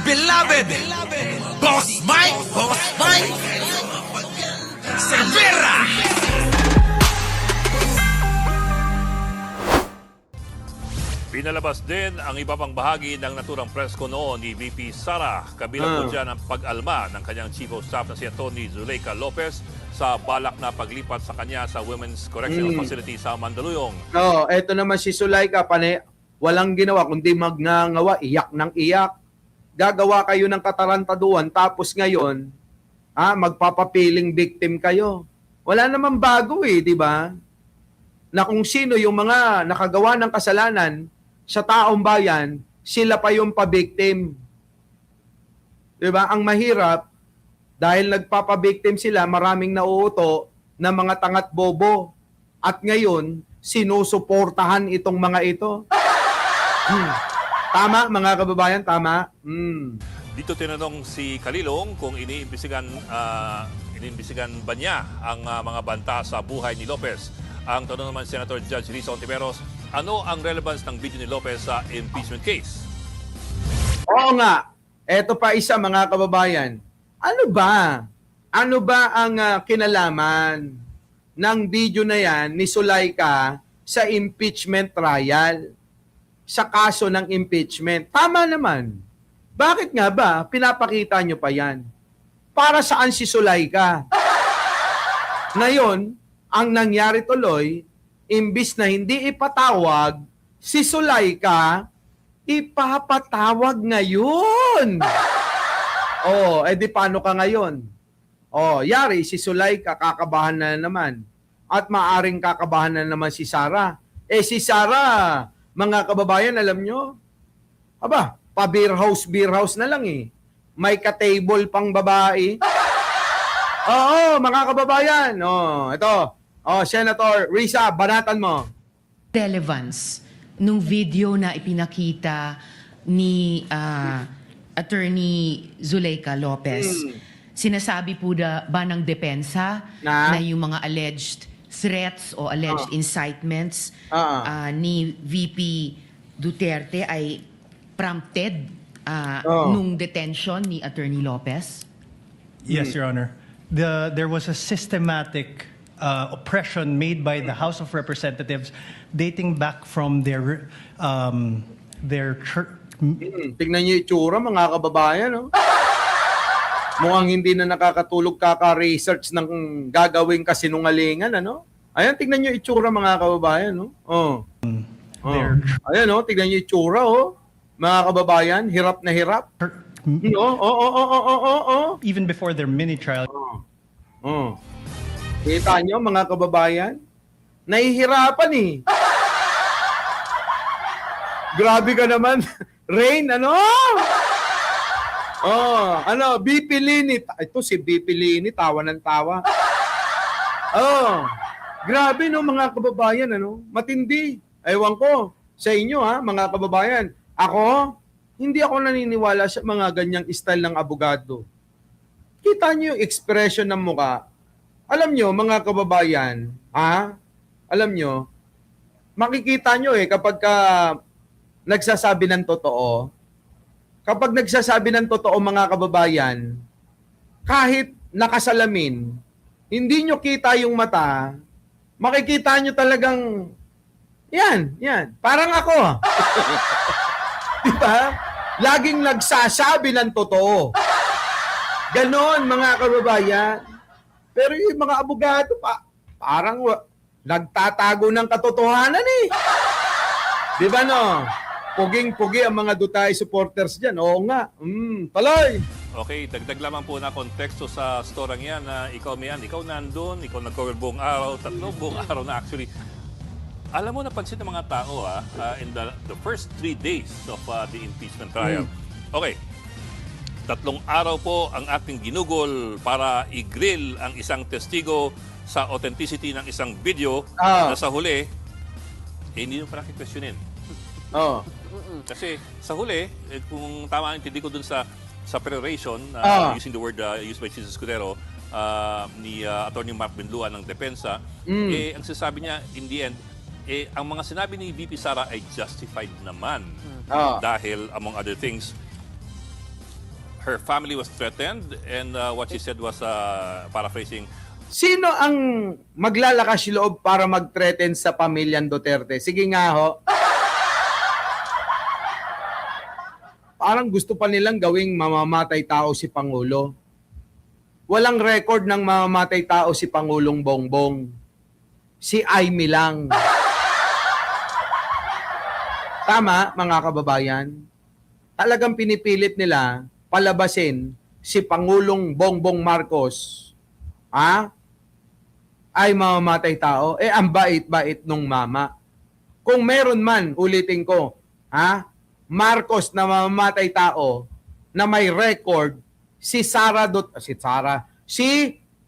beloved, Boss Mike Cervera. Pinalabas din ang iba pang bahagi ng naturang presko noon ni VP Sara. Kabilang po dyan ang pag-alma ng kanyang Chief of Staff na si Atty. Zuleika Lopez sa balak na paglipat sa kanya sa Women's Correctional Facility sa Mandaluyong. Eto naman si Zuleika, walang ginawa kundi magngangawa, iyak ng iyak. Gagawa kayo ng katarantaduan tapos ngayon, magpapapiling victim kayo. Wala namang bago di ba? Na kung sino yung mga nakagawa ng kasalanan sa taong bayan, sila pa yung pa-victim. Di ba? Ang mahirap, dahil nagpapa-victim sila, maraming nauuto na mga tangat bobo. At ngayon, sinusuportahan itong mga ito. Tama, mga kababayan, tama. Dito tinanong si Kalilong kung iniimbisigan ba niya ang mga banta sa buhay ni Lopez. Ang tanong naman Senator Judge Risa Ontiveros, ano ang relevance ng video ni Lopez sa impeachment case? Oo nga. Eto pa isa, mga kababayan. Ano ba? Ano ba ang kinalaman ng video na yan ni Zuleika sa impeachment trial? Sa kaso ng impeachment. Tama naman. Bakit nga ba pinapakita nyo pa yan? Para saan si Zuleika? Ngayon, ang nangyari tuloy, imbis na hindi ipatawag, si Zuleika, ipapatawag ngayon. Di paano ka ngayon? Yari, si Zuleika, kakabahan na naman. At maaring kakabahan na naman si Sara. Si Sara, mga kababayan, alam nyo, pa-beer house na lang May ka-table pang babae. Mga kababayan. Ito. Senator Risa, banatan mo. Relevance nung video na ipinakita ni Attorney Zuleika Lopez. Sinasabi po ba ng depensa na yung mga alleged threats o alleged incitements ni VP Duterte ay prompted nung detention ni Attorney Lopez? Yes, Your Honor. There was a systematic oppression made by the House of Representatives dating back from their church. Tingnan niyo itsura, mga kababayan. Mukhang hindi na nakakatulog kaka-research ng gagawing kasinungalingan. Ayan, tingnan niyo itsura, mga kababayan. Ayan, tingnan niyo itsura, mga kababayan. Hirap na hirap. Even before their mini trial. Kita nyo, mga kababayan? Nahihirapan Grabe ka naman. Rain, BP Lini. Ito si BP Lini, tawa ng tawa. Grabe mga kababayan, matindi. Ewan ko sa inyo mga kababayan. Hindi ako naniniwala sa mga ganyang style ng abogado. Kita nyo yung expression ng mukha. Alam nyo, mga kababayan, alam nyo, makikita nyo kapag nagsasabi ng totoo, mga kababayan, kahit nakasalamin, hindi nyo kita yung mata, makikita nyo talagang, yan, parang ako. Diba? Laging nagsasabi ng totoo. Ganon, mga kababayan. Pero yung mga abogado parang nagtatago ng katotohanan Di ba Puging-pugi ang mga Duterte supporters dyan. Oo nga. Tuloy. Okay, dagdag lamang po na konteksto sa storang yan na ikaw nandun, ikaw nag-cover buong araw, buong araw na actually. Alam mo, napansin ng mga tao in the first 3 days of the impeachment trial. Okay. 3 araw po ang ating ginugol para i-grill ang isang testigo sa authenticity ng isang video na sa huli, hindi nyo pa nakikwestiyonin. Kasi sa huli, kung tama ang intindi ko dun sa peroration, using the word used by Jesus Escudero, ni Atty. Mark Binlua ng Depensa, ang sinasabi niya, in the end, ang mga sinabi ni VP Sara ay justified naman. Dahil, among other things, her family was threatened and what she said was, paraphrasing, Sino ang maglalakas loob para mag-threaten sa pamilyang Duterte? Sige nga ho. Parang gusto pa nilang gawing mamamatay tao si Pangulo. Walang record ng mamamatay tao si Pangulong Bongbong. Si Aimee lang. Tama, mga kababayan? Talagang pinipilit nila palabasin si Pangulong Bongbong Marcos. Ay mamamatay tao. Ang bait-bait nung mama. Kung meron man, ulitin ko, Marcos na mamamatay tao na may record, si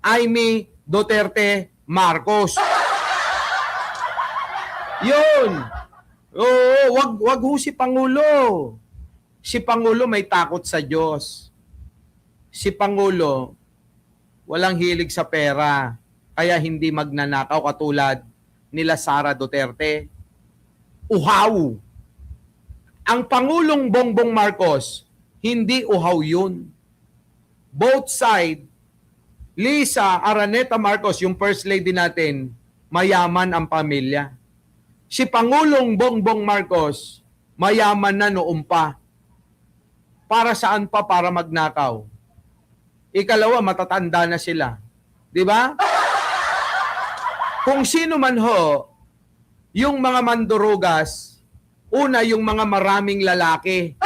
Aimee Duterte Marcos. Yun. Oo, wag ho si Pangulo. Si Pangulo may takot sa Diyos. Si Pangulo walang hilig sa pera, kaya hindi magnanakaw katulad nila Sara Duterte. Uhaw. Ang Pangulong Bongbong Marcos, hindi uhaw yun. Both side, Lisa Araneta Marcos, yung first lady natin, mayaman ang pamilya. Si Pangulong Bongbong Marcos, mayaman na noon pa. Para saan pa para magnakaw? Ikalawa, matatanda na sila. Di ba? Kung sino man ho, yung mga mandurugas, una yung mga maraming lalaki.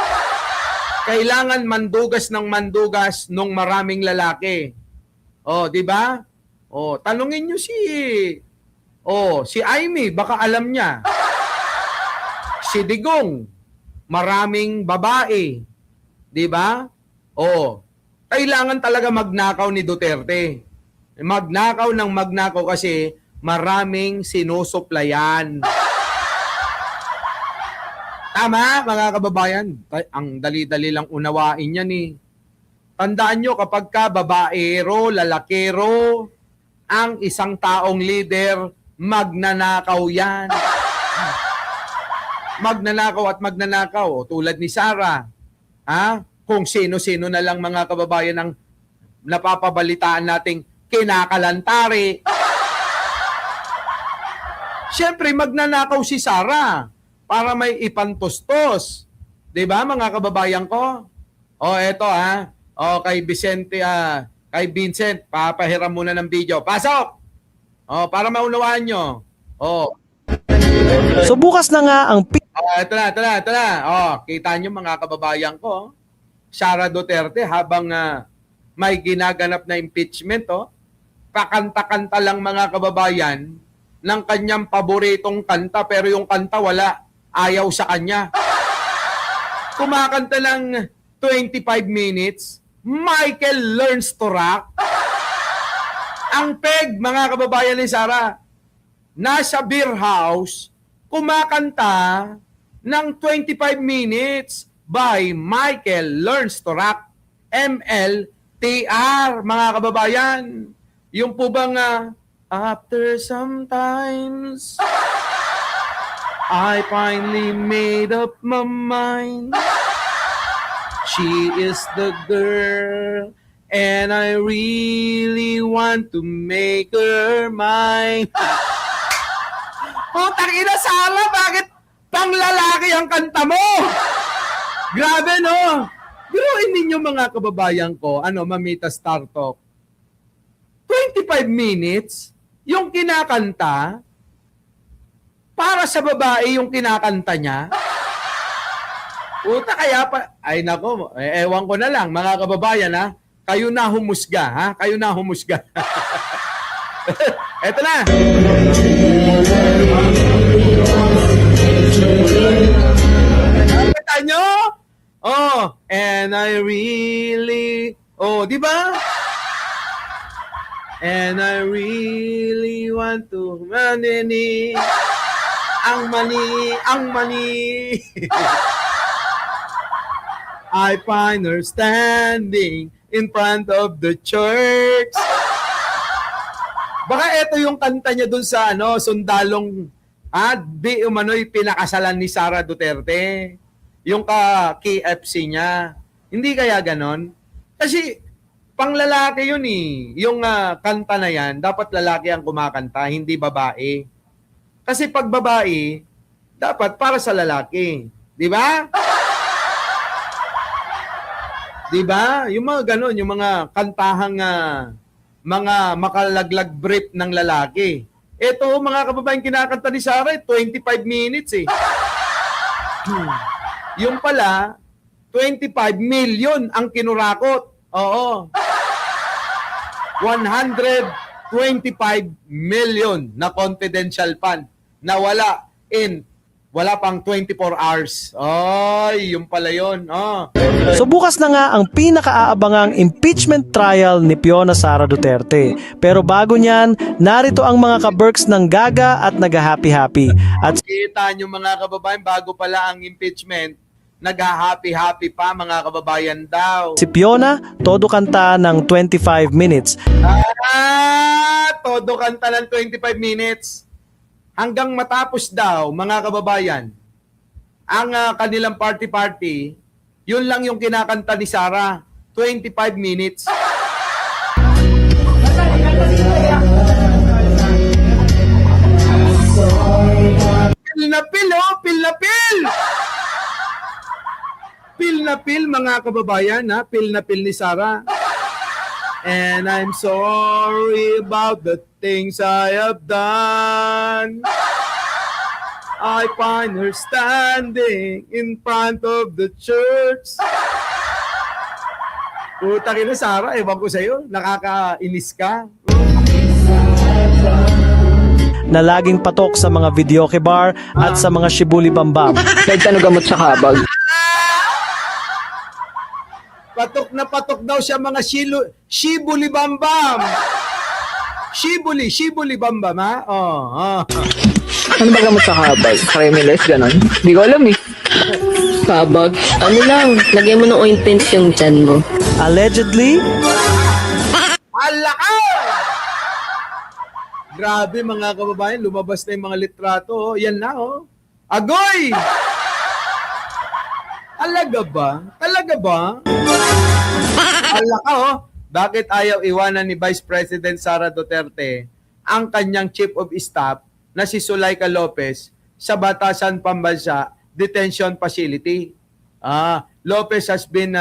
Kailangan mandugas ng mandugas nung maraming lalaki. Oh, di ba? Oh, tanungin niyo si Aimee, baka alam niya. Si Digong, maraming babae. Di ba? Oh, kailangan talaga magnakaw ni Duterte. Magnakaw ng magnakaw kasi maraming sinusuplayan. Tama, mga kababayan. Ang dali-dali lang unawain yan eh. Tandaan nyo, kapag ka babaero, lalakero, ang isang taong leader, magnanakaw yan. Magnanakaw at magnanakaw. Tulad ni Sara. Kung sino-sino na lang mga kababayan ang napapabalitaan nating kinakalantari. Siyempre, magnanakaw si Sara para may ipantustos. 'Di ba, mga kababayan ko? Eto kay Vincent, papahiram muna ng video. Pasok! Para maunawaan nyo. So bukas na nga ang Ito na. Kita nyo mga kababayan ko. Sara Duterte habang may ginaganap na impeachment, pakanta-kanta lang mga kababayan ng kanyang paboritong kanta pero yung kanta wala, ayaw sa kanya. Kumakanta ng 25 minutes, Michael learns to rock. Ang peg, mga kababayan ni Sara, nasa beer house, kumakanta ng 25 minutes by Michael learns to rock. MLTR, mga kababayan. Yung po bang after sometimes I finally made up my mind. She is the girl and I really want to make her mine. Putang ina, Sara, bakit panglalaki ang kanta mo? Grabe, no? Biruin ninyo mga kababayan ko, Mamita Star Talk. 25 minutes, yung kinakanta, para sa babae yung kinakanta niya. Puta, kaya pa, ay nako, ewan ko na lang, mga kababayan, kayo na humusga, kayo na humusga. Eto na. Nakita nyo? And I really, di ba? And I really want to money. Ang money. I find her standing in front of the church. Baka ito yung kanta niya dun sa sundalong di umano'y pinakasalan ni Sara Duterte. Yung ka-KFC niya. Hindi kaya ganon? Kasi panglalaki yun eh. Yung kanta na yan, dapat lalaki ang kumakanta, hindi babae. Kasi pag babae, dapat para sa lalaki. Di ba? Di ba? Yung mga ganun, yung mga kantahang mga makalaglag brief ng lalaki. Ito, mga kababayan, kinakanta ni Sarah, 25 minutes eh. Yung pala, 25 million ang kinurakot. Oo. 125 million na confidential fund na wala pang 24 hours. Ay, yung pala yun. Oh. So bukas na nga ang pinakaaabangang impeachment trial ni Fiona Sara Duterte. Pero bago niyan, narito ang mga ka-Berks ng Gaga at nag-happy-happy. At Kita nyo mga kababayan, bago pala ang impeachment, nag-happy-happy pa mga kababayan daw. si Fiona, todo kanta ng 25 minutes. Todo kanta ng 25 minutes. Hanggang matapos daw, mga kababayan, ang kanilang party-party, yun lang yung kinakanta ni Sarah, 25 minutes. Pil na pil, oh! Pil na pil! Pil na pil, mga kababayan, ha? Pil na pil ni Sarah. And I'm sorry about the things I have done. I find her standing in front of the church. Puta ka na, Sarah. Ewan ko sa'yo. Nakakainis ka. na laging patok sa mga videoke bar at sa mga shibuli bambam. Nagtanong gamot sa kabag. Patok daw siya mga shibuli bambam. Shibuli bambam, ha? Oh. Ano ba gamot sa kabag? Cremeless, ganon? Hindi ko alam eh. Kabag. Ano lang, lagyan mo ng ointment yung tiyan mo. Allegedly, Alaka! Grabe mga kababayan, lumabas na yung mga litrato. Oh. Yan na, oh. Agoy! Talaga ba? Alaka, oh. Bakit ayaw iwanan ni Vice President Sara Duterte ang kanyang Chief of Staff na si Zuleika Lopez sa Batasan Pambansa Detention Facility? Lopez has been,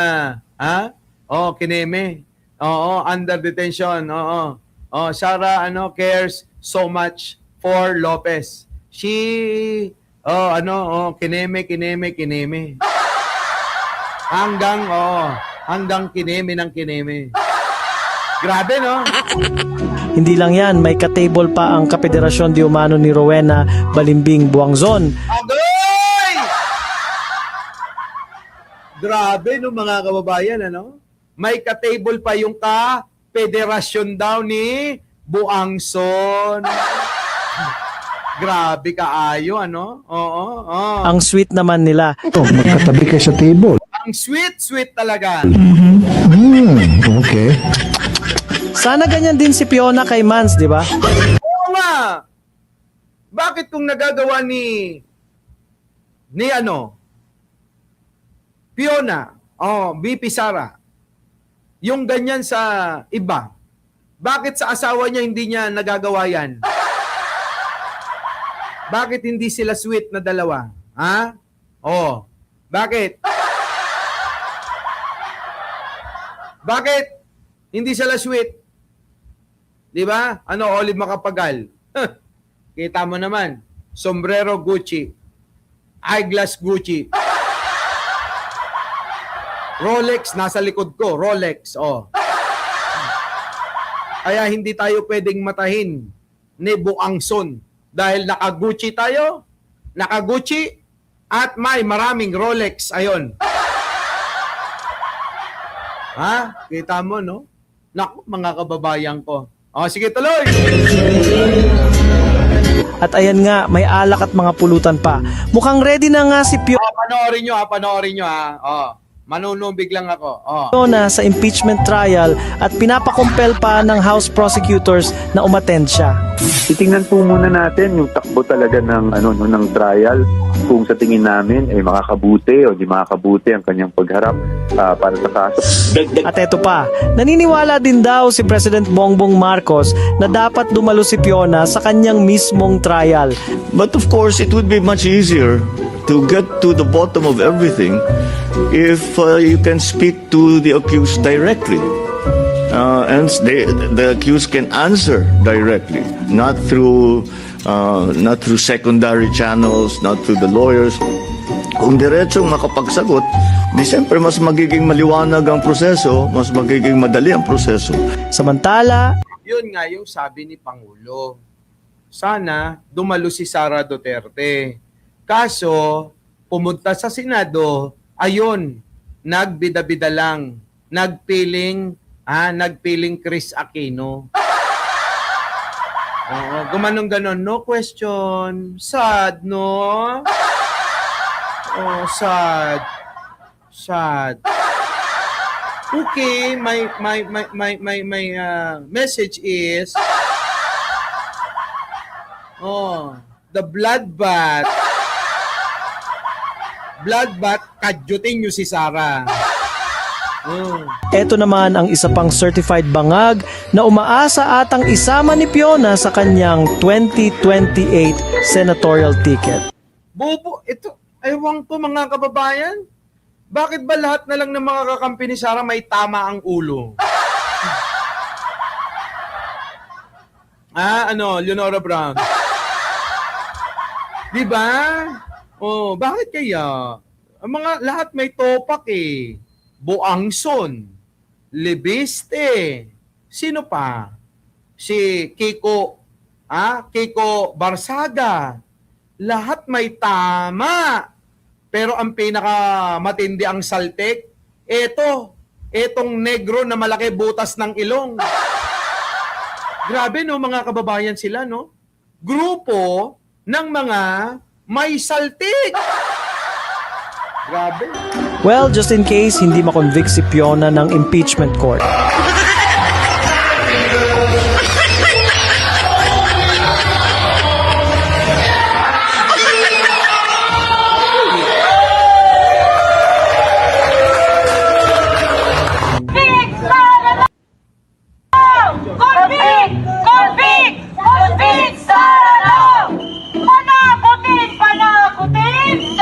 kineme. Under detention. Sara, cares so much for Lopez. She, kineme. Hanggang kineme ng kineme. Grabe, no? hindi lang yan, may ka-table pa ang Kapederasyon Di Umano ni Rowena Balimbing Buangzon. Agoy! Grabe, no, mga kababayan, ano? May ka-table pa yung ka-federasyon daw ni Buangzon. Grabe kaayo, ano? Oo. Ang sweet naman nila. Magkatabi kayo sa table. Ang sweet talaga. Okay. Sana ganyan din si Fiona kay Mans, di ba? Oo nga. Bakit kung nagagawa ni Fiona, BP Sara, yung ganyan sa iba, bakit sa asawa niya hindi niya nagagawa yan? Bakit hindi sila sweet na dalawa? Ha? Bakit? Bakit hindi sila sweet? Di ba? Olive Macapagal. Kita mo naman. Sombrero Gucci. Eyeglass Gucci. Rolex nasa likod ko. Rolex. Kaya hindi tayo pwedeng matahin ni Buangzon. Dahil naka-Gucci tayo. Naka-Gucci. At may maraming Rolex. Ayon. Ha? Kita mo, no? Naku, mga kababayan ko. Sige, tuloy! At ayan nga, may alak at mga pulutan pa. Mukhang ready na nga si Fiona. Panoorin nyo, ha? Manunubig lang ako. Oh. Fiona sa impeachment trial at pinapakumpel pa ng House prosecutors na umattend siya. Titingnan po muna natin yung takbo talaga ng ng trial, kung sa tingin namin ay makakabuti o di makakabuti ang kanyang pagharap para sa kaso. At eto pa, naniniwala din daw si President Bongbong Marcos na dapat dumalo si Fiona sa kanyang mismong trial. But of course, it would be much easier to get to the bottom of everything if you can speak to the accused directly. And the accused can answer directly, not through secondary channels, not through the lawyers. Kung diretsong makapagsagot, di siyempre mas magiging maliwanag ang proseso, mas magiging madali ang proseso. Samantala, Yun nga yung sabi ni Pangulo. Sana dumalo si Sara Duterte. Kaso, pumunta sa Senado, ayun, nagbida-bida lang, nagpiling Chris Aquino. Gumanong ganon, no question. Sad, no? Oh, sad. Sad. Okay, my message is the bloodbath, kadyutin nyo si Sara. eto naman ang isa pang certified bangag na umaasa atang isama ni Fiona sa kanyang 2028 senatorial ticket. Bobo, ito, ewan ko mga kababayan. Bakit ba lahat na lang ng mga kakampi ni Sara may tama ang ulo? Leonora Brown. Di ba? Oh, bakit kaya? Ang mga lahat may topak eh. Buangson, Libiste, sino pa? Si Kiko Barsaga. Lahat may tama. Pero ang pinakamatindi ang saltek, etong negro na malaki butas ng ilong. Grabe no mga kababayan sila no? Grupo ng mga may saltik. Grabe. Well, just in case hindi makonvict si Fiona ng impeachment court.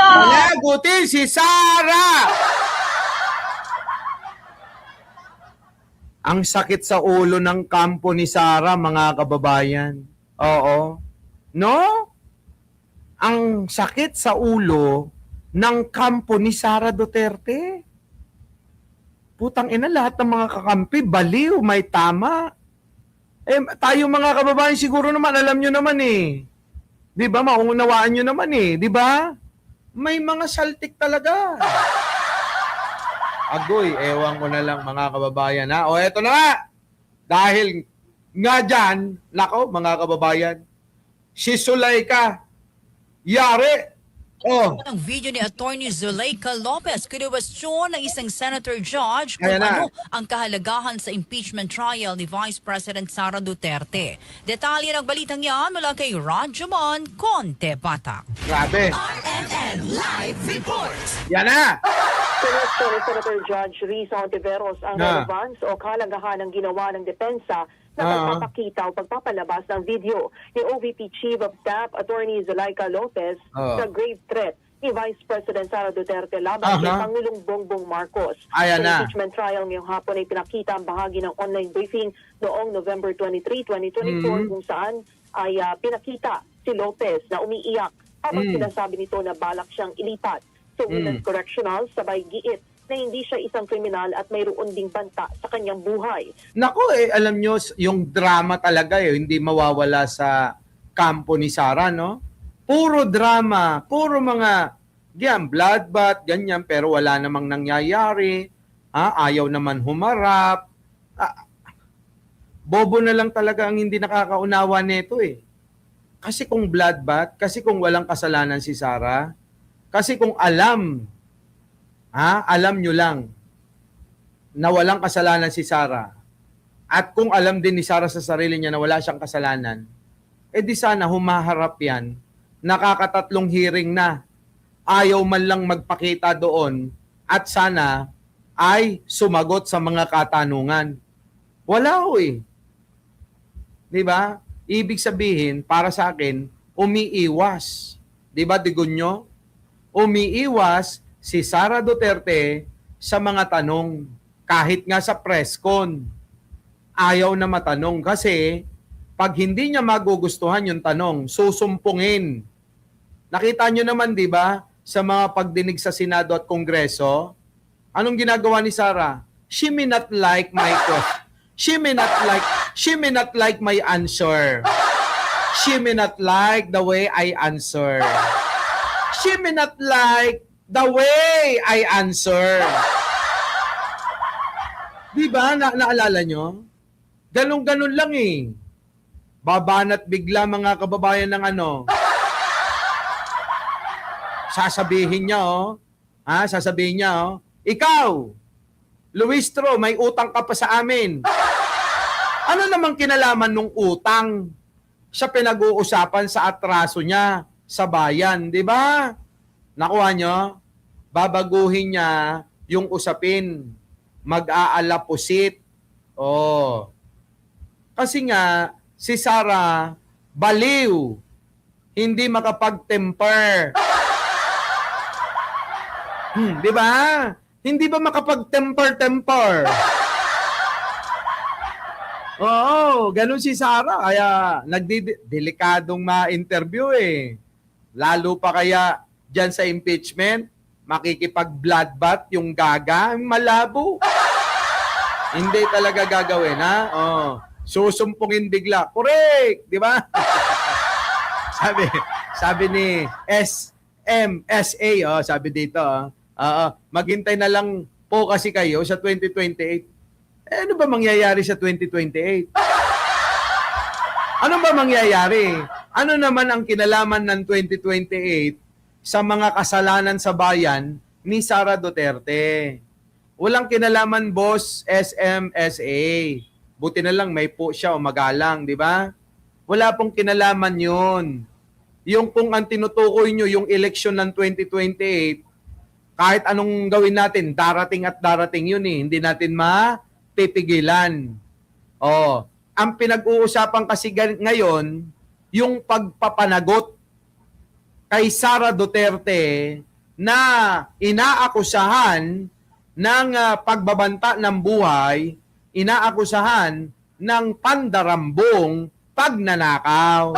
Panagutin si Sara! Ang sakit sa ulo ng kampo ni Sara, mga kababayan. Oo. No? Ang sakit sa ulo ng kampo ni Sara Duterte. Putang ina, lahat ng mga kakampi, baliw, may tama. Tayo mga kababayan, siguro naman, alam nyo naman eh. Di ba? Maunawaan nyo naman eh. Di ba? May mga saltik talaga. Agoy, ewan ko na lang mga kababayan ha. O eto na nga. Dahil nga dyan, nako mga kababayan, si Zuleika, yari. Ang video ni Attorney Zuleika Lopez, kinwestiyon ng isang senator judge kung ano ang kahalagahan sa impeachment trial ni Vice President Sara Duterte. Detalye ng balitang yan mula kay Rajuman Contebata. Grabe. RMN Live Report. Yan na. Kinwestiyon ni Senator Judge Risa Ontiveros ang relevance o kahalagahan ng ginawa ng depensa na pagpapakita o pagpapalabas ng video ni OVP Chief of Staff Attorney Zuleika Lopez sa grave threat ni Vice President Sara Duterte laban kay Pangulong Bongbong Marcos. Sa impeachment trial ngayong hapon ay pinakita ang bahagi ng online briefing noong November 23, 2024 kung saan ay pinakita si Lopez na umiiyak habang sinasabi nito na balak siyang ilipat sa Women's Correctional sabay giit na hindi siya isang kriminal at mayroon ding banta sa kanyang buhay. Nako alam nyo, yung drama talaga hindi mawawala sa kampo ni Sara, no? Puro drama, puro mga bloodbath, ganyan, pero wala namang nangyayari. Ayaw naman humarap. Bobo na lang talaga ang hindi nakakaunawa nito eh. Kasi kung bloodbath, kasi kung walang kasalanan si Sara, kasi kung alam Alam nyo lang na walang kasalanan si Sara. At kung alam din ni Sara sa sarili niya na wala siyang kasalanan, di sana humaharap yan, nakakatatlong hearing na, ayaw man lang magpakita doon, at sana ay sumagot sa mga katanungan. Wala ho eh. Di ba? Ibig sabihin, para sa akin, umiiwas. Di ba, Digonyo? Umiiwas si Sara Duterte sa mga tanong. Kahit nga sa press con, ayaw na matanong kasi pag hindi niya magugustuhan yung tanong, susumpungin. Nakita nyo naman, di ba, sa mga pagdinig sa Senado at Kongreso, anong ginagawa ni Sara? She may not like my question. She may not like my answer. She may not like the way I answer. She may not like the way I answer. Di ba? Naalala nyo? Ganun-ganun lang eh. Babanat bigla mga kababayan ng ano. Sasabihin niya sasabihin niya ikaw, Luistro, may utang ka pa sa amin. Ano namang kinalaman nung utang sa pinag-uusapan sa atraso niya sa bayan, di ba? Nakuha nyo? Babaguhin niya yung usapin. Mag-aalapusit. Kasi nga, si Sara, baliw. Hindi makapag-temper. Di ba? Hindi ba makapag-temper-temper? Oo, ganun si Sara. Kaya delikadong ma-interview eh. Lalo pa kaya dyan sa impeachment, makikipag-bloodbath yung gaga, malabo. Hindi talaga gagawin, susumpungin bigla. Correct, di ba? sabi ni SMSA, sabi dito, maghintay na lang po kasi kayo sa 2028. Ano ba mangyayari sa 2028? Ano ba mangyayari? Ano naman ang kinalaman ng 2028 sa mga kasalanan sa bayan ni Sara Duterte? Walang kinalaman, boss, SMSA. Buti na lang may po siya o magalang, di ba? Wala pong kinalaman yun. Yung kung ang tinutukoy nyo, yung election ng 2028, kahit anong gawin natin, darating at darating yun eh. Hindi natin mapipigilan. Ang pinag-uusapan kasi ngayon, yung pagpapanagot kay Sara Duterte na inaakusahan ng pagbabanta ng buhay, inaakusahan ng pandarambong pagnanakaw.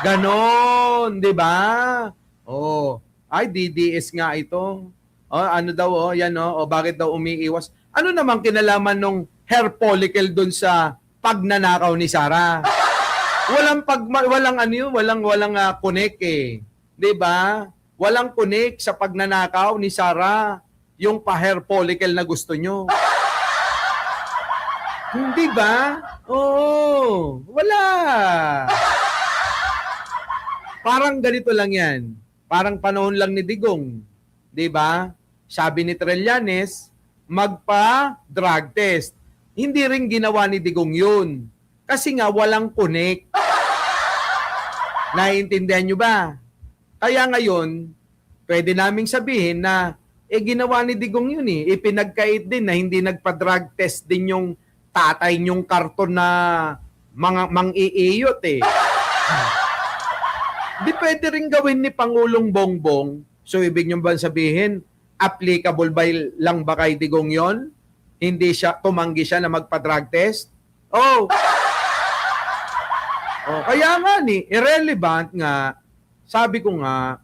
Ganon, di ba? Ay, DDS nga ito. Ano daw, yan bakit daw umiiwas? Ano namang kinalaman nung hair follicle dun sa pagnanakaw ni Sara? Walang connect eh. 'Di ba? Walang connect sa pagnanakaw ni Sara yung pa-hair follicle na gusto nyo. Hindi ba? Oo, wala. Parang ganito lang yan. Parang panahon lang ni Digong. 'Di ba? Sabi ni Trillanes, magpa-drug test. Hindi rin ginawa ni Digong yun. Kasi nga walang connect. Naiintindihan nyo ba? Kaya ngayon, pwede naming sabihin na ginawa ni Digong yun eh. Ipinagkait din na hindi nagpa-drug test din yung tatay niyong karton na mang-iiyot eh. Di pwede rin gawin ni Pangulong Bongbong. So ibig nyo ba sabihin, applicable ba lang ba kay Digong yon? Hindi siya, tumanggi siya na magpa-drug test? Kaya nga irrelevant nga. Sabi ko nga,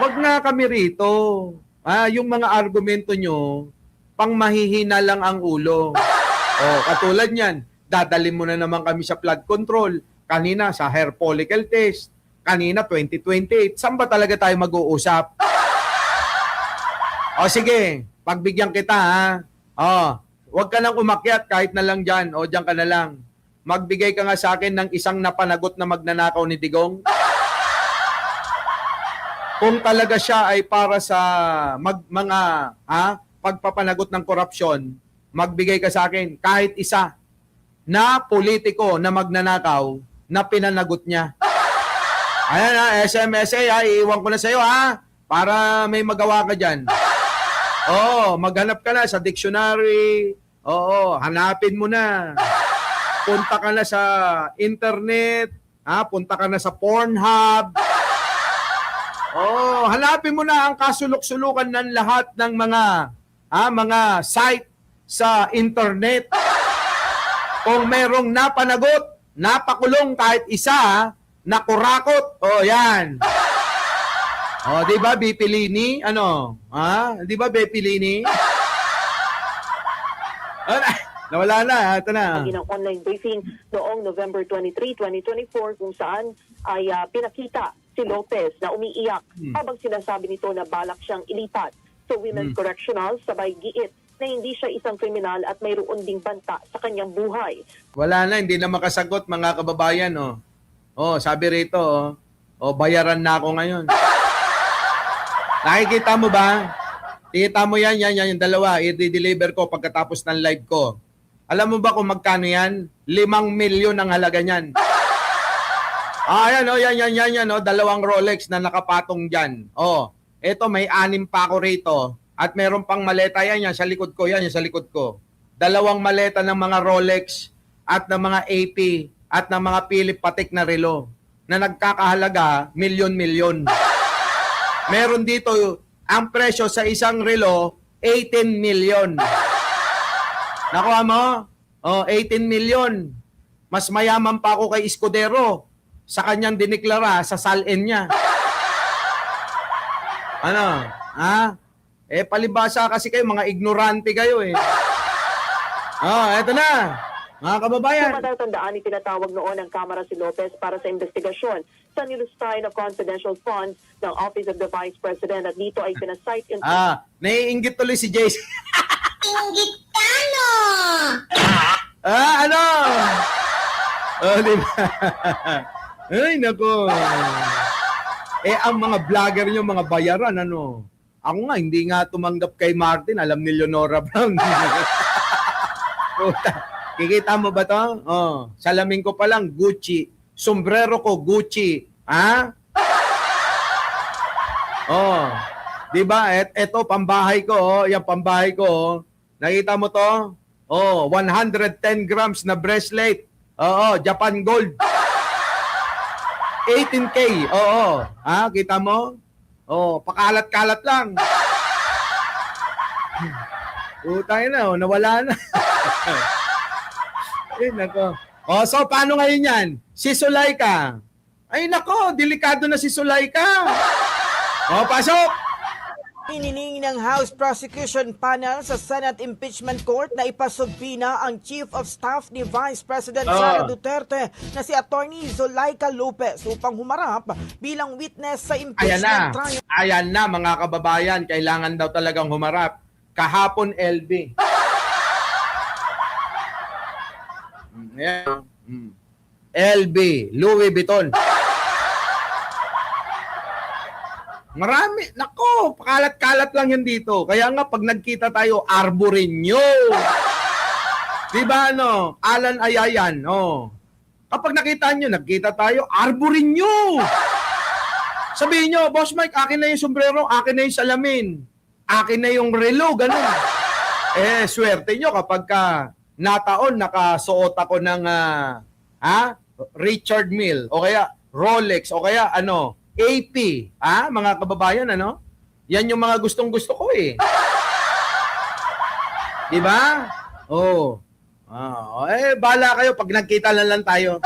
wag nga kami rito. Yung mga argumento nyo, pang mahihina lang ang ulo. Katulad niyan, dadalhin mo na naman kami sa flood control. Kanina sa hair follicle test. Kanina 2028. Saan ba talaga tayo mag-uusap? Sige, pagbigyan kita huwag ka nang umakyat kahit na lang dyan. Dyan ka na lang. Magbigay ka nga sa akin ng isang napanagot na magnanakaw ni Digong. kung talaga siya ay para sa mga pagpapanagot ng korupsyon, magbigay ka sa akin kahit isa na politiko na magnanakaw na pinanagot niya. Ayan SMSA iiwan ko na sa iyo para may magawa ka diyan. Maghanap ka na sa dictionary. Hanapin mo na. Punta ka na sa internet, punta ka na sa Pornhub. Hanapin mo na ang kasulok-sulukan ng lahat ng mga site sa internet. Kung merong napanagot, napakulong kahit isa, nakurakot. Yan. Di ba Bipilini? Ano? Di ba Bipilini? Nawala na. Ito na. Ng online briefing noong November 23, 2024 kung saan ay pinakita si Lopez na umiiyak habang sinasabi nito na balak siyang ilipat sa Women's Correctional sabay giit na hindi siya isang kriminal at mayroon ding banta sa kanyang buhay. Wala na, hindi na makasagot mga kababayan. Sabi rito, bayaran na ako ngayon. Nakikita mo ba? Kita mo yan, yung dalawa, i-deliver ko pagkatapos ng live ko. Alam mo ba kung magkano yan? 5 milyon ang halaga niyan. Yan, dalawang Rolex na nakapatong dyan. Eto may 6 pa ako rito. At meron pang maleta yan sa likod ko. Yan, sa likod ko. 2 maleta ng mga Rolex at ng mga AP at ng mga Philip Patek na relo na nagkakahalaga milyon-milyon. Meron dito ang presyo sa isang relo, 18 million. Nakuha mo? 18 million. Mas mayaman pa ako kay Escudero sa kanyang diniklara sa salin niya. Palibasa kasi kayo, mga ignorante kayo eto na. Mga kababayan. Sa matatandaan, itinatawag noon ng Kamara si Lopez para sa investigasyon sa nilustayan ng confidential funds ng Office of the Vice President at dito ay pinasite in... Naiinggit tuloy si Jason. Inggitano! Diba? Ay, nako. Ang mga vlogger nyo, mga bayaran, Ako nga, hindi nga tumanggap kay Martin. Alam ni Leonora Brown. Kikita mo ba to? Salamin ko pa lang, Gucci. Sombrero ko, Gucci. Diba? Eto, pambahay ko. Yan, pambahay ko. Nakita mo to? 110 grams na bracelet. Japan Gold. 18K. Kita mo? Pakalat-kalat lang. Tayo na, nawala na. Nako. So, paano ngayon yan? Si Zulaika. Ay, nako, delikado na si Zulaika. Pasok! Hiniling ng House Prosecution Panel sa Senate Impeachment Court na ipasubpina ang Chief of Staff ni Vice President Sara Duterte na si Attorney Zulaika Lopez upang humarap bilang witness sa impeachment trial. Ayan na mga kababayan, kailangan daw talagang humarap. Kahapon LB. LB, Louis Vuitton. Marami. Nako, pakalat-kalat lang yan dito. Kaya nga, pag nagkita tayo, arborin nyo. Diba, Alan Ayayan, Kapag nakita nyo, nagkita tayo, arborin nyo. Sabihin nyo, Boss Mike, akin na yung sombrero, akin na yung salamin, akin na yung relo, ganun. Swerte nyo kapag nataon, nakasuot ako ng, Richard Mille, o kaya Rolex, o kaya AP, mga kababayan, Yan yung mga gustong-gusto ko Di ba? Bahala kayo pag nagkita lang tayo.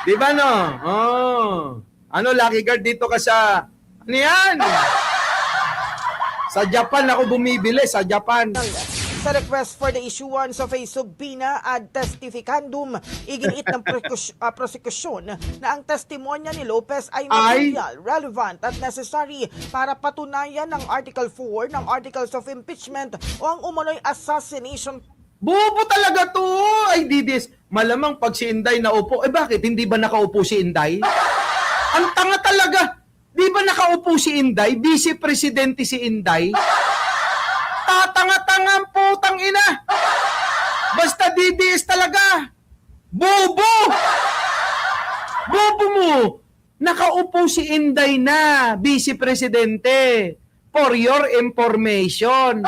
Di ba, Lucky Guard, dito ka sa, yan? Sa Japan ako bumibili, sa Japan. Sa request for the issuance of a subpoena ad testificandum, iginiit ng prosekusyon na ang testimonya ni Lopez ay material, relevant at necessary para patunayan ng Article 4 ng Articles of Impeachment o ang umano'y assassination. Bobo talaga to! Ay, Didis, malamang pag si Inday naupo, bakit? Hindi ba nakaupo si Inday? Ang tanga talaga! Di ba nakaupo si Inday? Vice Presidente si Inday? Tatanga-tangang putang ina! Basta DDS talaga! Bobo! Bobo mo! Nakaupo si Inday na, Vice Presidente. For your information.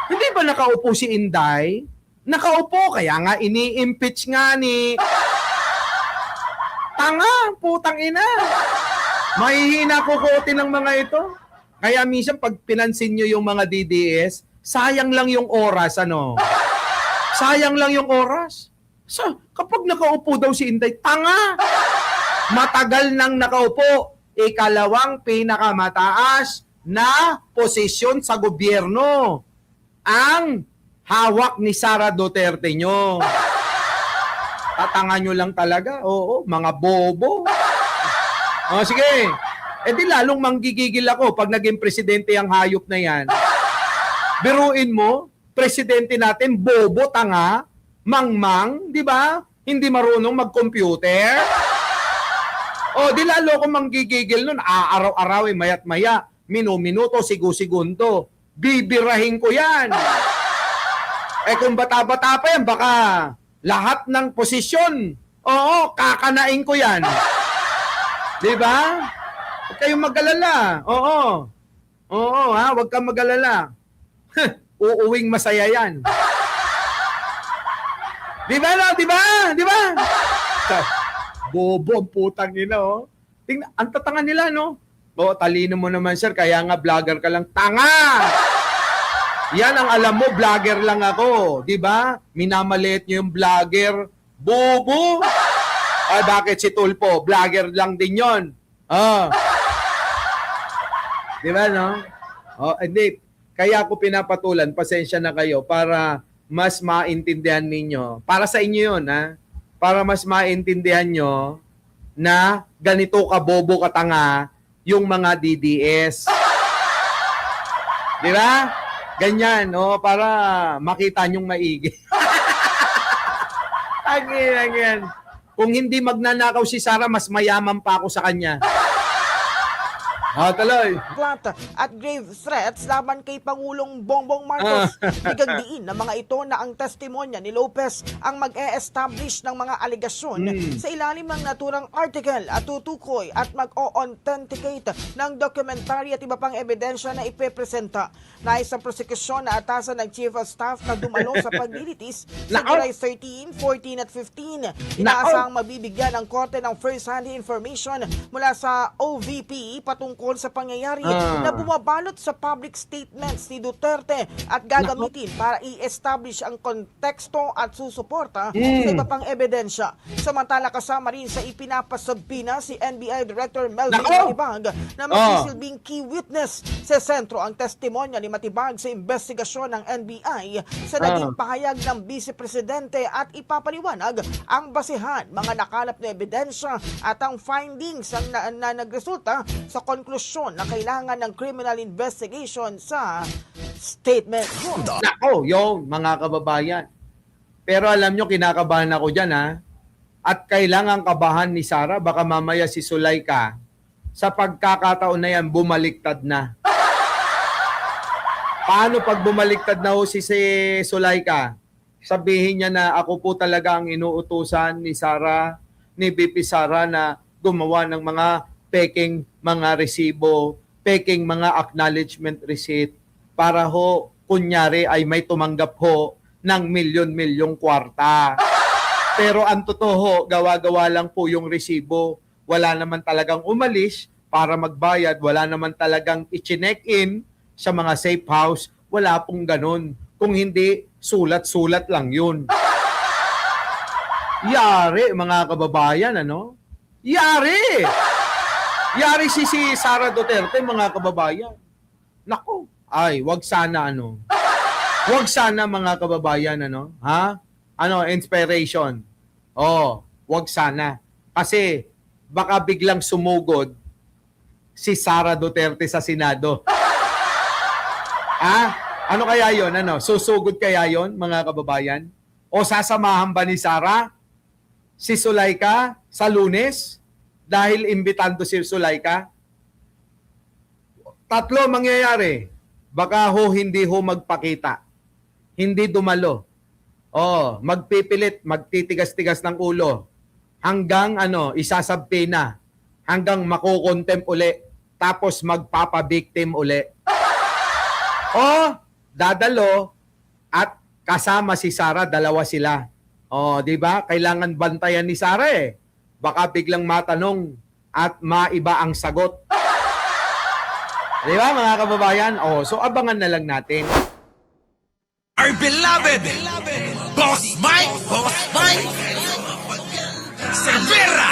Hindi ba nakaupo si Inday? Nakaupo, kaya nga ini-impeach nga ni... Tanga, putang ina. Mahihina kukutin ng mga ito. Kaya minsan pag pinansin nyo yung mga DDS, sayang lang yung oras, ano? Sayang lang yung oras. So, kapag nakaupo daw si Inday, tanga! Matagal nang nakaupo. Ikalawang pinakamataas na posisyon sa gobyerno. Ang hawak ni Sara Duterte nyo. Tatanga nyo lang talaga. Oo, mga bobo. O, sige. Eh di lalong manggigigil ako pag naging presidente ang hayop na yan. Biruin mo, presidente natin, bobo, tanga, mangmang, di ba? Hindi marunong mag-computer. O, di lalo ako manggigigil nun. Araw-araw, mayat maya, minuto, sigo-segundo. Bibirahin ko yan. Eh kung bata-bata pa yan, baka lahat ng posisyon, oo, kakanain ko yan. Di ba? Huwag kayong mag-alala. Oo. Oo, ha? Huwag kang mag-alala. Uuwing masaya yan. Di ba, no? Di ba? Di ba? Bobo ang putang ina, oh. Tingnan, ang tatanga nila, no? Oo, talino mo naman, sir. Kaya nga, vlogger ka lang. Tanga! Yan ang alam mo, vlogger lang ako. Di ba? Minamaliit nyo yung vlogger. Bobo! Ay, bakit si Tulpo? Vlogger lang din yon. Oh. Di ba, no? Oh, hindi. Kaya ako pinapatulan, pasensya na kayo, para mas maintindihan ninyo. Para sa inyo yun, ha? Para mas maintindihan nyo na ganito kabobo katanga yung mga DDS. Di ba? Ganyan, no? Para makita nyong maigi. Agin. Kung hindi magnanakaw si Sara, mas mayaman pa ako sa kanya. Tuloy. Plant at grave threats laban kay Pangulong Bongbong Marcos. Igagdiin ng mga ito na ang testimonya ni Lopez ang mag-e-establish ng mga aligasyon sa ilalim ng naturang article at tutukoy at mag-o-authenticate ng documentary at iba pang ebidensya na ipepresenta. Nais ang prosekusyon na atasan ng Chief of Staff na dumalo sa paglilitis sa July 13, 14 at 15. Inaasahang mabibigyan ang korte ng first-hand information mula sa OVP patungkol sa pangyayari na bumabalot sa public statements ni Duterte at gagamitin para i-establish ang konteksto at susuporta sa iba pang ebidensya. Samantala kasama rin sa ipinapasabina si NBI Director Melvin Matibag na magsisilbing key witness sa sentro ang testimonya ni Matibag sa investigasyon ng NBI sa naging pahayag ng Vice Presidente at ipapaliwanag ang basihan, mga nakalap na ebidensya at ang findings na nagresulta sa konklusyon na kailangan ng criminal investigation sa statement. Nako, yung mga kababayan. Pero alam nyo, kinakabahan ako dyan, ha? At kailangan kabahan ni Sara, baka mamaya si Sulaika, sa pagkakataon na yan, bumaliktad na. Paano pag bumaliktad na ho si Sulaika? Sabihin niya na ako po talaga ang inuutusan ni Sara, ni BP Sara na gumawa ng mga peking mga resibo, peking mga acknowledgement receipt para ho, kunyari ay may tumanggap ho ng milyon-milyong kwarta. Pero ang totoo, gawa-gawa lang po yung resibo. Wala naman talagang umalis para magbayad. Wala naman talagang i-check-in sa mga safe house. Wala pong ganun. Kung hindi, sulat-sulat lang yun. Yari, mga kababayan, ano? Yari! Yari si Sara Duterte, mga kababayan. Nako, ay, wag sana, ano? Wag sana, mga kababayan, ano? Ha? Ano, inspiration. Wag sana. Kasi, baka biglang sumugod si Sara Duterte sa Senado. Ano kaya yon? Ano? Susugod kaya yon, mga kababayan? O sasamahan ba ni Sara si Sulaika sa Lunes? dahil imbitando si Zulaika? Tatlo mangyayari. Baka hindi magpakita. Hindi dumalo. Magpipilit, magtitigas-tigas ng ulo. Hanggang isasabpi na. Hanggang makukontempt uli. Tapos magpapabiktim uli. Dadalo at kasama si Sara, dalawa sila. Di ba? Kailangan bantayan ni Sara eh. Baka biglang matanong at maiba ang sagot. Di ba mga kababayan? So abangan na lang natin. Our beloved Boss Mike Cervera.